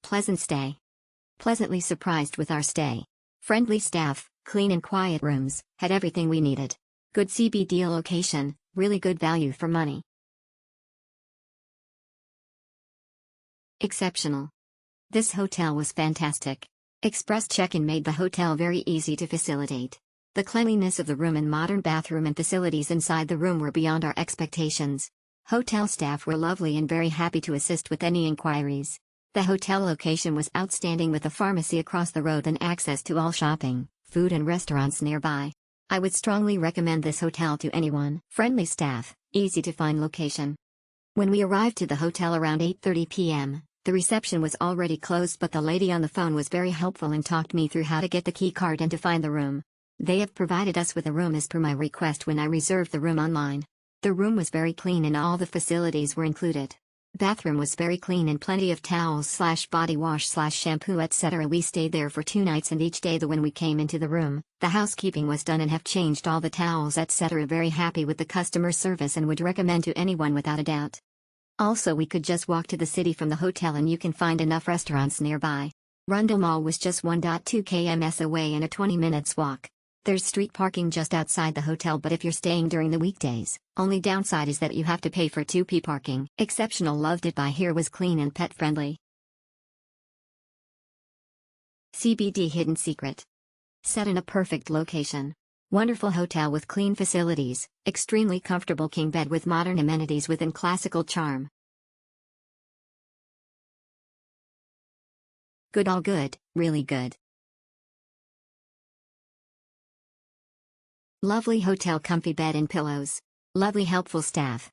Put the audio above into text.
pleasant stay. Pleasantly surprised with our stay. Friendly staff, clean and quiet rooms, had everything we needed. Good CBD location, really good value for money. Exceptional. This hotel was fantastic. Express check-in made the hotel very easy to facilitate. The cleanliness of the room and modern bathroom and facilities inside the room were beyond our expectations. Hotel staff were lovely and very happy to assist with any inquiries. The hotel location was outstanding with a pharmacy across the road and access to all shopping, food and restaurants nearby. I would strongly recommend this hotel to anyone. Friendly staff, easy to find location. When we arrived to the hotel around 8:30 p.m., the reception was already closed, but the lady on the phone was very helpful and talked me through how to get the key card and to find the room. They have provided us with a room as per my request when I reserved the room online. The room was very clean and all the facilities were included. Bathroom was very clean and plenty of towels/body wash/shampoo etc. We stayed there for 2 nights and each day when we came into the room, the housekeeping was done and have changed all the towels etc. Very happy with the customer service and would recommend to anyone without a doubt. Also, we could just walk to the city from the hotel and you can find enough restaurants nearby. Rundle Mall was just 1.2 km away and a 20 minutes walk. There's street parking just outside the hotel, but if you're staying during the weekdays, only downside is that you have to pay for 2p parking. Exceptional, loved it. By here was clean and pet friendly. CBD hidden secret. Set in a perfect location. Wonderful hotel with clean facilities, extremely comfortable king bed with modern amenities within classical charm. Good, all good, really good. Lovely hotel, comfy bed and pillows. Lovely helpful staff.